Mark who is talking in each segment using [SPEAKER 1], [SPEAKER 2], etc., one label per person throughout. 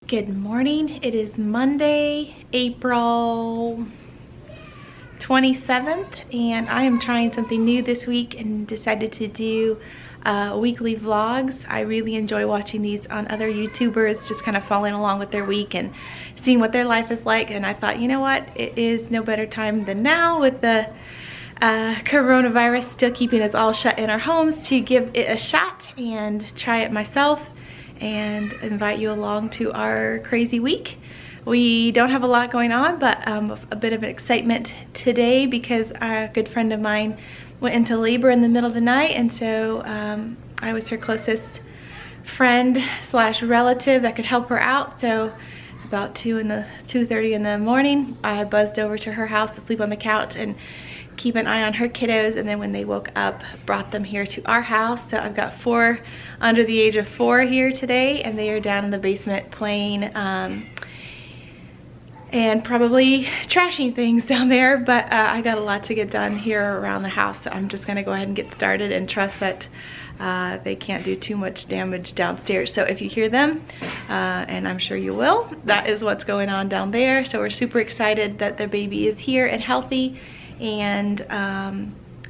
[SPEAKER 1] Good morning. It is Monday, April 27th, and I am trying something new this week and decided to do weekly vlogs. I really enjoy watching these on other YouTubers, just kind of following along with their week and seeing what their life is like. And I thought, you know what? It is no better time than now with the coronavirus still keeping us all shut in our homes to give it a shot and try it myself and invite you along to our crazy week. We don't have a lot going on, but a bit of excitement today because a good friend of mine went into labor in the middle of the night, and so I was her closest friend slash relative that could help her out. So about 2:30 in the morning, I buzzed over to her house to sleep on the couch and keep an eye on her kiddos, and then when they woke up, brought them here to our house. So I've got 4 under the age of 4 here today, and they are down in the basement playing and probably trashing things down there, but I got a lot to get done here around the house, so I'm just gonna go ahead and get started and trust that they can't do too much damage downstairs. So if you hear them, and I'm sure you will, that is what's going on down there. So we're super excited that the baby is here and healthy, and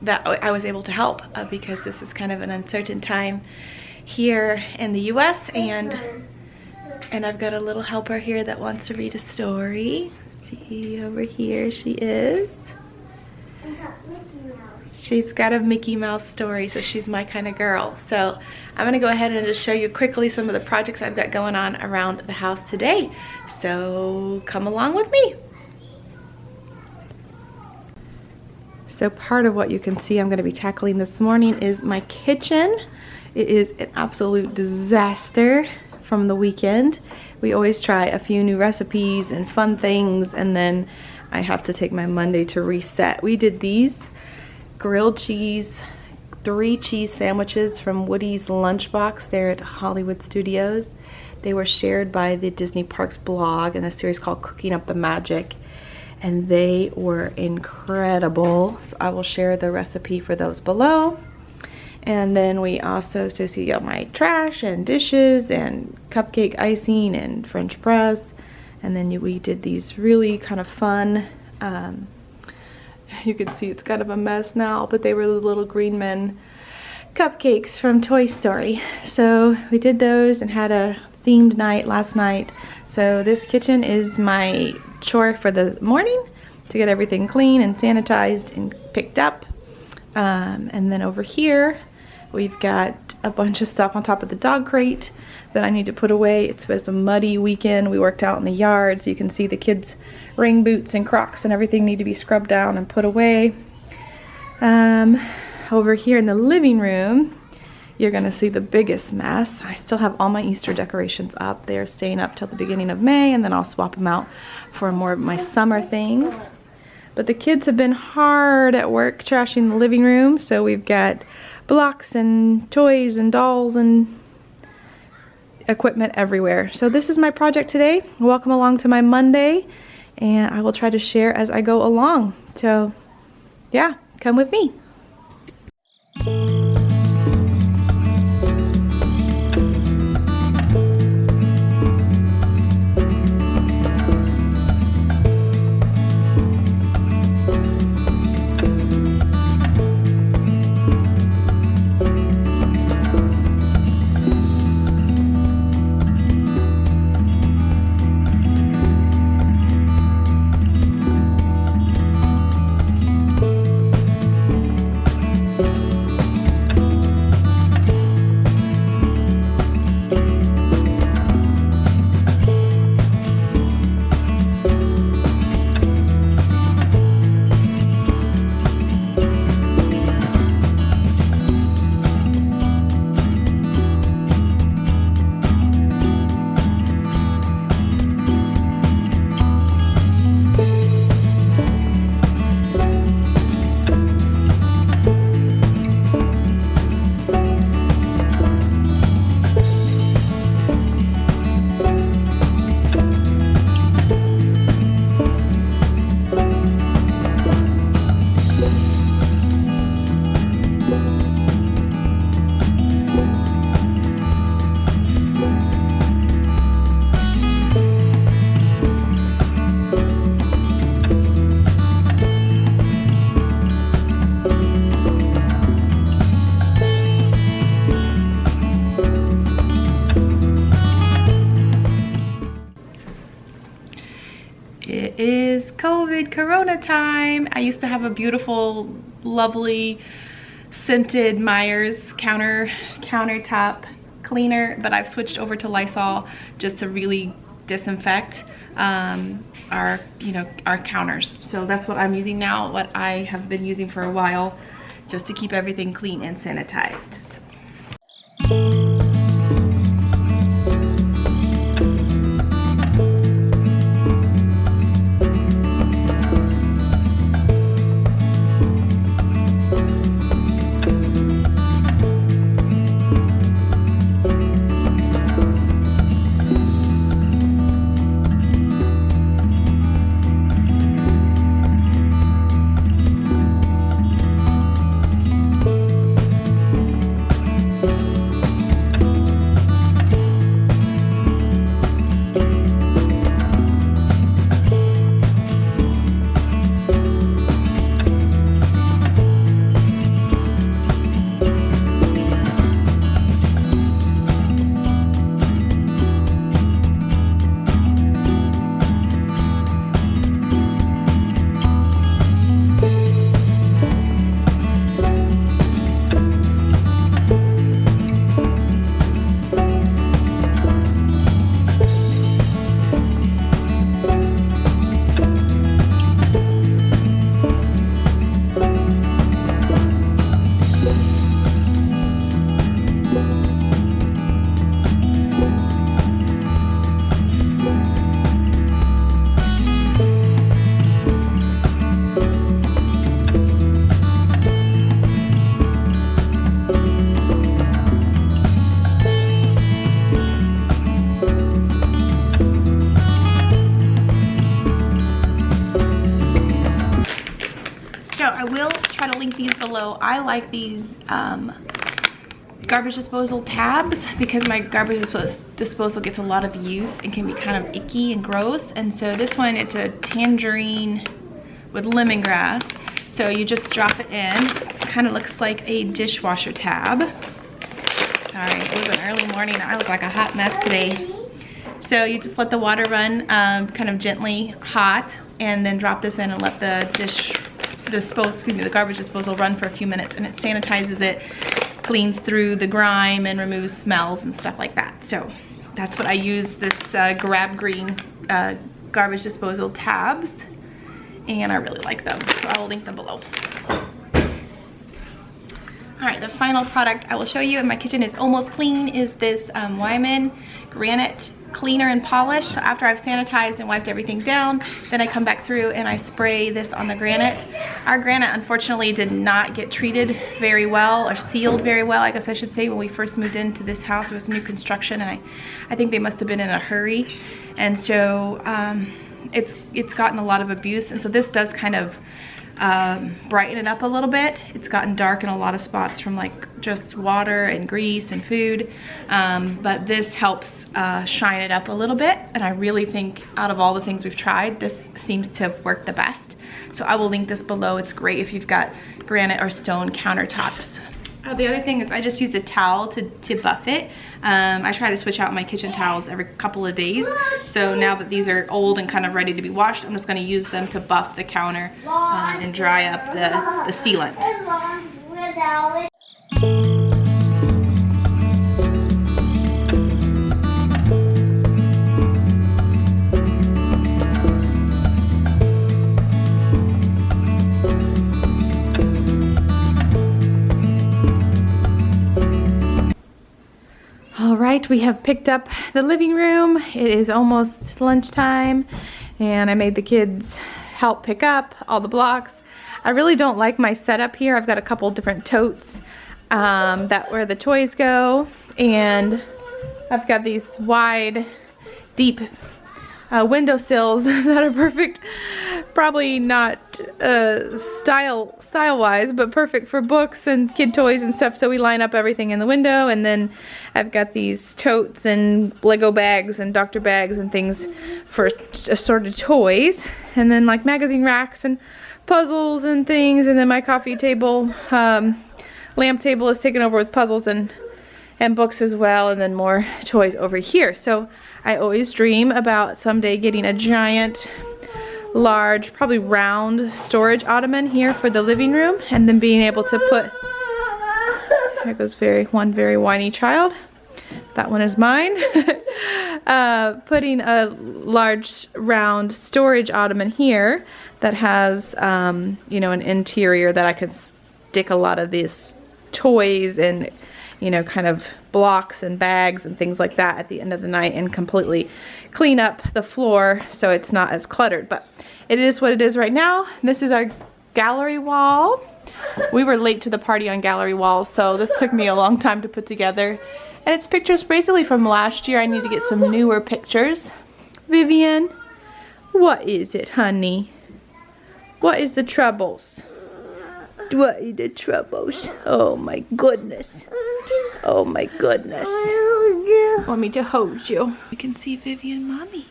[SPEAKER 1] that I was able to help because this is kind of an uncertain time here in the US, and I've got a little helper here that wants to read a story. See over here, she is. She's got a Mickey Mouse story, so she's my kind of girl. So I'm gonna go ahead and just show you quickly some of the projects I've got going on around the house today. So come along with me. So part of what you can see I'm going to be tackling this morning is my kitchen. It is an absolute disaster from the weekend. We always try a few new recipes and fun things, and then I have to take my Monday to reset. We did these grilled cheese, 3 cheese sandwiches from Woody's Lunchbox there at Hollywood Studios. They were shared by the Disney Parks blog in a series called Cooking Up the Magic, and they were incredible. So I will share the recipe for those below. And then we also, so see my trash and dishes and cupcake icing and French press. And then we did these really kind of fun, you can see it's kind of a mess now, but they were the little green men cupcakes from Toy Story. So we did those and had a themed night last night. So this kitchen is my chore for the morning, to get everything clean and sanitized and picked up. And then over here we've got a bunch of stuff on top of the dog crate that I need to put away. It was a muddy weekend. We worked out in the yard, so you can see the kids' rain boots and Crocs and everything need to be scrubbed down and put away. Over here in the living room, you're gonna see the biggest mess. I still have all my Easter decorations up. They're staying up till the beginning of May, and then I'll swap them out for more of my summer things. But the kids have been hard at work trashing the living room, so we've got blocks and toys and dolls and equipment everywhere. So this is my project today. Welcome along to my Monday, and I will try to share as I go along. So yeah, come with me. COVID Corona time. I used to have a beautiful, lovely, scented Myers countertop cleaner, but I've switched over to Lysol just to really disinfect our counters. So that's what I'm using now, what I have been using for a while, just to keep everything clean and sanitized. I like these garbage disposal tabs because my garbage disposal gets a lot of use and can be kind of icky and gross. And so this one, it's a tangerine with lemongrass. So you just drop it in. Kind of looks like a dishwasher tab. Sorry, it was an early morning. I look like a hot mess today. So you just let the water run kind of gently hot, and then drop this in and let the the garbage disposal run for a few minutes, and it sanitizes it, cleans through the grime, and removes smells and stuff like that. So that's what I use this Grab Green garbage disposal tabs, and I really like them, so I will link them below. All right, the final product I will show you in my kitchen is almost clean, is this Wyman Granite Cleaner and Polish. So after I've sanitized and wiped everything down, then I come back through and I spray this on the granite. Our granite unfortunately did not get treated very well, or sealed very well, I guess I should say, when we first moved into this house. It was new construction, and I think they must have been in a hurry, and so it's gotten a lot of abuse. And so this does kind of brighten it up a little bit. It's gotten dark in a lot of spots from like just water and grease and food, but this helps shine it up a little bit, and I really think out of all the things we've tried, this seems to have worked the best. So I will link this below. It's great if you've got granite or stone countertops. The other thing is I just use a towel to buff it. I try to switch out my kitchen towels every couple of days. So now that these are old and kind of ready to be washed, I'm just going to use them to buff the counter and dry up the sealant. All right, we have picked up the living room. It is almost lunchtime, and I made the kids help pick up all the blocks. I really don't like my setup here. I've got a couple different totes that where the toys go, and I've got these wide, deep windowsills that are perfect. Probably not style-wise, but perfect for books and kid toys and stuff. So we line up everything in the window, and then I've got these totes and Lego bags and Dr. bags and things for assorted toys, and then like magazine racks and puzzles and things, and then my coffee table, lamp table is taken over with puzzles and books as well, and then more toys over here. So I always dream about someday getting a giant large, probably round storage ottoman here for the living room, and then being able to put, there goes one very whiny child. That one is mine. Putting a large round storage ottoman here that has, you know, an interior that I could stick a lot of these toys and, you know, kind of blocks and bags and things like that at the end of the night, and completely clean up the floor so it's not as cluttered. But it is what it is right now. This is our gallery wall. We were late to the party on gallery walls, so this took me a long time to put together. And it's pictures basically from last year. I need to get some newer pictures. Vivian, what is it, honey? What is the troubles? What is the troubles? Oh my goodness. Oh my goodness. Want me to hold you? You can see Vivian mommy.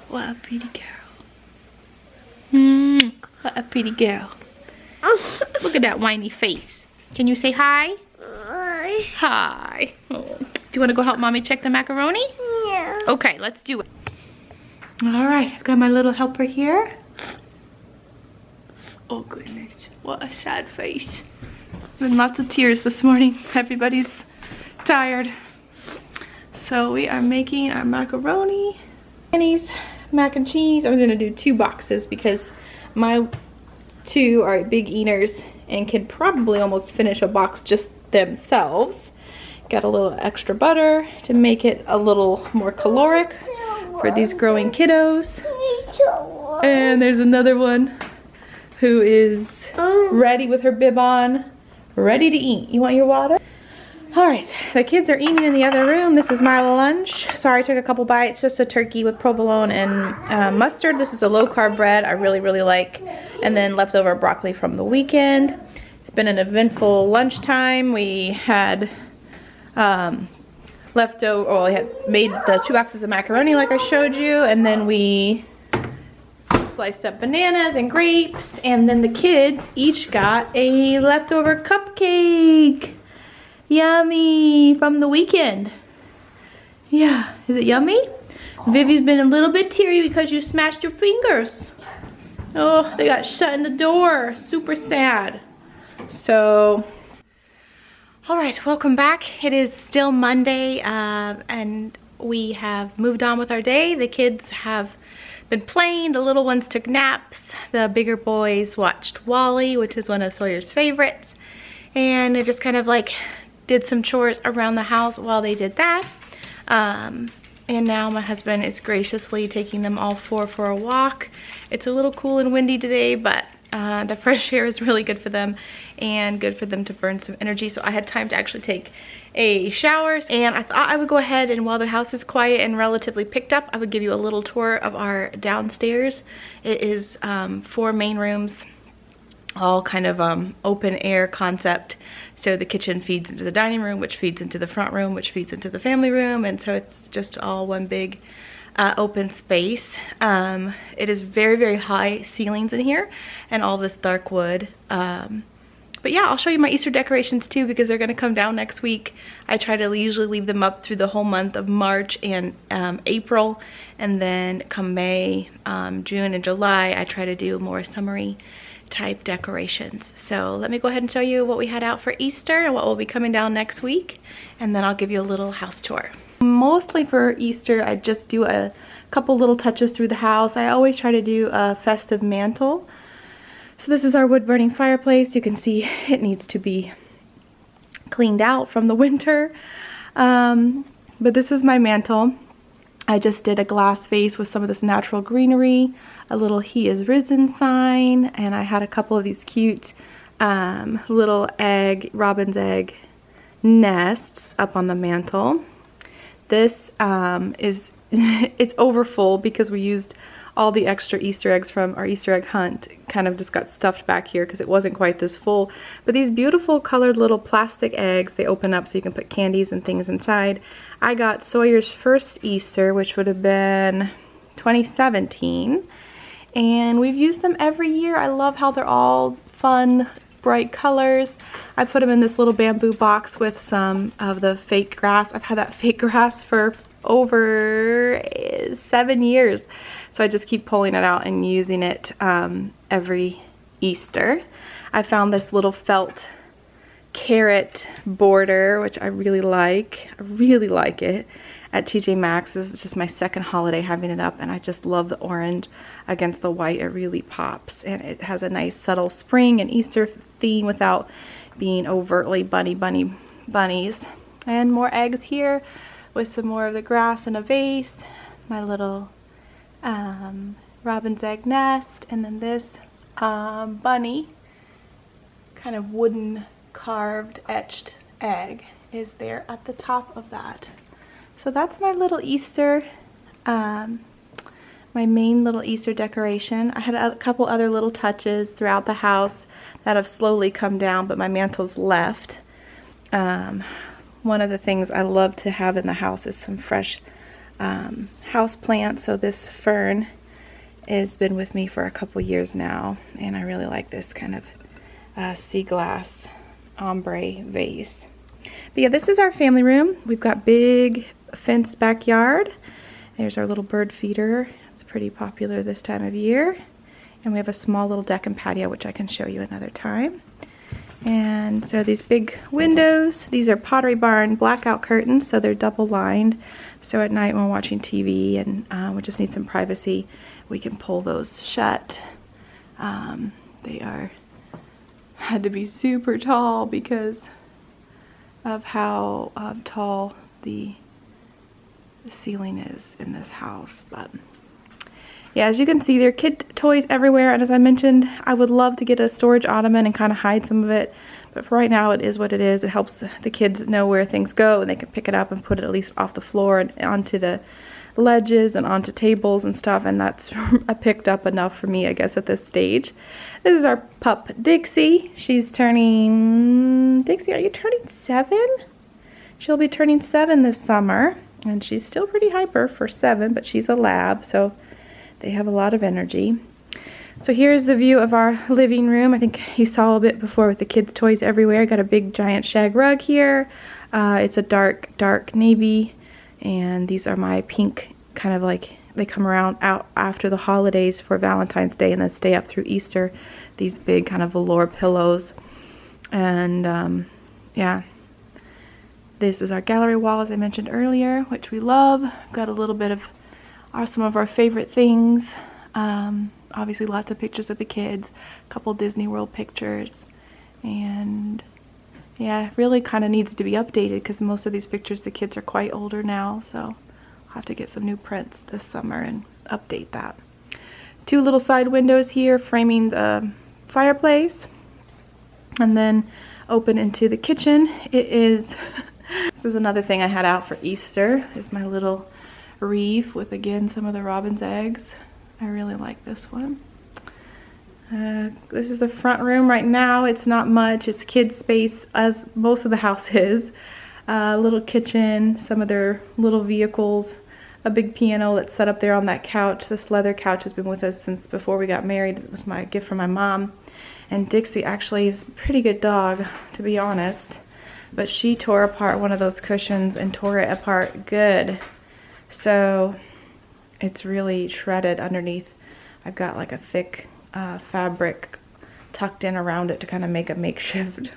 [SPEAKER 1] What a pretty girl. What a pretty girl. Look at that whiny face. Can you say hi? Hi. Hi. Oh. Do you want to go help mommy check the macaroni? Yeah. Okay, let's do it. All right, I've got my little helper here. Oh goodness, what a sad face. Been lots of tears this morning. Everybody's tired. So we are making our macaroni. Annie's mac and cheese. I'm gonna do 2 boxes because my 2 are big eaters and can probably almost finish a box just themselves. Got a little extra butter to make it a little more caloric for these growing kiddos. And there's another one who is ready with her bib on, ready to eat. You want your water? All right, the kids are eating in the other room. This is my lunch. Sorry, I took a couple bites, just a turkey with provolone and mustard. This is a low-carb bread I really, really like. And then leftover broccoli from the weekend. It's been an eventful lunchtime. We had leftover, well, we had made the 2 boxes of macaroni like I showed you, and then we sliced up bananas and grapes, and then the kids each got a leftover cupcake. Yummy, from the weekend. Yeah, is it yummy? Vivi's been a little bit teary because you smashed your fingers. Oh, they got shut in the door. Super sad. So, all right, welcome back. It is still Monday, and we have moved on with our day. The kids have been playing. The little ones took naps. The bigger boys watched WALL-E, which is one of Sawyer's favorites. And they just kind of like did some chores around the house while they did that. And now my husband is graciously taking them all 4 for a walk. It's a little cool and windy today, but the fresh air is really good for them and good for them to burn some energy. So I had time to actually take a shower, and I thought I would go ahead and while the house is quiet and relatively picked up, I would give you a little tour of our downstairs. It is 4 main rooms, all kind of open air concept. So the kitchen feeds into the dining room, which feeds into the front room, which feeds into the family room, and so it's just all one big open space. It is very, very high ceilings in here and all this dark wood. But yeah, I'll show you my Easter decorations too because they're gonna come down next week. I try to usually leave them up through the whole month of March and April, and then come May, June, and July, I try to do more summery type decorations. So let me go ahead and show you what we had out for Easter and what will be coming down next week, and then I'll give you a little house tour. Mostly for Easter, I just do a couple little touches through the house. I always try to do a festive mantle. So this is our wood burning fireplace. You can see it needs to be cleaned out from the winter. But this is my mantle. I just did a glass vase with some of this natural greenery, a little He is Risen sign, and I had a couple of these cute little robin's egg nests up on the mantle. This is, it's over full because we used all the extra Easter eggs from our Easter egg hunt. Kind of just got stuffed back here because it wasn't quite this full. But these beautiful colored little plastic eggs, they open up so you can put candies and things inside. I got Sawyer's first Easter, which would have been 2017. And we've used them every year. I love how they're all fun, bright colors. I put them in this little bamboo box with some of the fake grass. I've had that fake grass for over 7 years. So I just keep pulling it out and using it every Easter. I found this little felt carrot border, which I really like. I really like it at TJ Maxx. This is just my second holiday having it up, and I just love the orange against the white. It really pops, and it has a nice subtle spring and Easter theme without being overtly bunnies. And more eggs here with some more of the grass in a vase. My little robin's egg nest, and then this bunny kind of wooden carved etched egg is there at the top of that. So that's my little Easter, my main little Easter decoration. I had a couple other little touches throughout the house that have slowly come down, but my mantle's left. One of the things I love to have in the house is some fresh house plants. So this fern has been with me for a couple years now, and I really like this kind of sea glass ombre vase. But yeah, this is our family room. We've got big fenced backyard. There's our little bird feeder. It's pretty popular this time of year. And we have a small little deck and patio, which I can show you another time. And so these big windows, these are Pottery Barn blackout curtains, so they're double lined. So at night when we're watching TV and we just need some privacy, we can pull those shut. They had to be super tall because of how tall the ceiling is in this house. But yeah, as you can see, there are kid toys everywhere, and as I mentioned, I would love to get a storage ottoman and kind of hide some of it, but for right now it is what it is. It helps the kids know where things go, and they can pick it up and put it at least off the floor and onto the ledges and onto tables and stuff, and that's picked up enough for me, I guess, at this stage. This is our pup Dixie. She's turning, Dixie, are you turning 7? She'll be turning 7 this summer, and she's still pretty hyper for 7, but she's a lab, so they have a lot of energy. So here's the view of our living room. I think you saw a bit before with the kids' toys everywhere. Got a big giant shag rug here. It's a dark navy, and these are my pink, kind of like, they come around out after the holidays for Valentine's Day and then stay up through Easter. These big kind of velour pillows. And yeah, this is our gallery wall, as I mentioned earlier, which we love. Got a little bit of some of our favorite things. Obviously lots of pictures of the kids, a couple Disney World pictures, and yeah, really kind of needs to be updated because most of these pictures, the kids are quite older now, so I'll have to get some new prints this summer and update that. 2 little side windows here framing the fireplace, and then open into the kitchen. It is, this is another thing I had out for Easter, is my little wreath with, again, some of the robin's eggs. I really like this one. This is the front room right now. It's not much. It's kids' space, as most of the house is. Little kitchen, some of their little vehicles, a big piano that's set up there on that couch. This leather couch has been with us since before we got married. It was my gift from my mom. And Dixie actually is a pretty good dog, to be honest. But she tore apart one of those cushions and tore it apart good. So it's really shredded underneath. I've got like a thick fabric tucked in around it to kind of make a makeshift,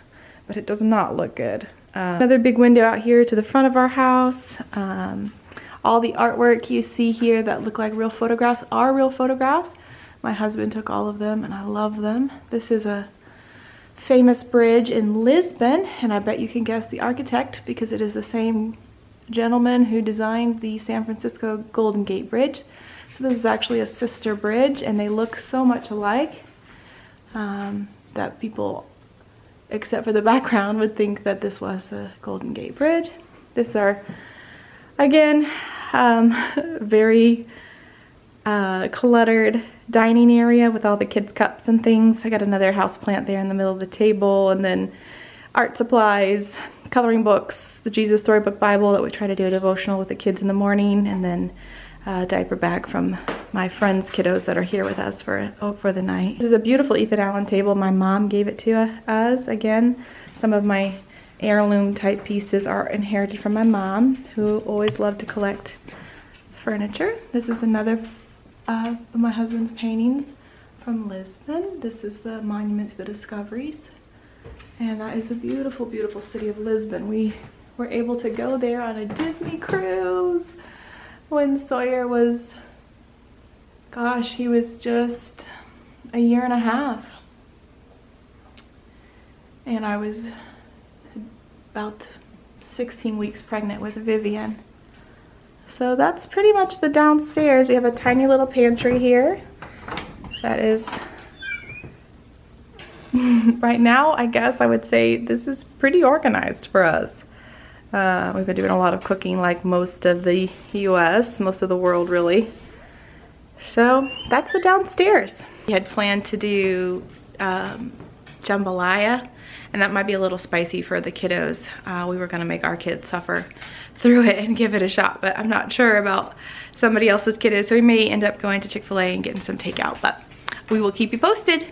[SPEAKER 1] but it does not look good. Another big window out here to the front of our house. All the artwork you see here that look like real photographs are real photographs. My husband took all of them and I love them. This is a famous bridge in Lisbon, and I bet you can guess the architect because it is the same gentleman who designed the San Francisco Golden Gate Bridge. So this is actually a sister bridge, and they look so much alike that people, except for the background, would think that this was the Golden Gate Bridge. This are, again, very cluttered dining area with all the kids' cups and things. I got another house plant there in the middle of the table, and then art supplies, coloring books, the Jesus Storybook Bible that we try to do a devotional with the kids in the morning, and then a diaper bag from my friends' kiddos that are here with us for the night. This is a beautiful Ethan Allen table. My mom gave it to us. Again, some of my heirloom type pieces are inherited from my mom, who always loved to collect furniture. This is another of my husband's paintings from Lisbon. This is the Monument to the Discoveries. And that is a beautiful, beautiful city of Lisbon. We were able to go there on a Disney cruise when Sawyer was, gosh, he was just a year and a half. And I was about 16 weeks pregnant with Vivian. So that's pretty much the downstairs. We have a tiny little pantry here. That is, right now, I guess I would say this is pretty organized for us. We've been doing a lot of cooking like most of the US, most of the world really. So that's the downstairs. We had planned to do jambalaya, and that might be a little spicy for the kiddos. We were gonna make our kids suffer through it and give it a shot, but I'm not sure about somebody else's kiddos, so we may end up going to Chick-fil-A and getting some takeout, but we will keep you posted.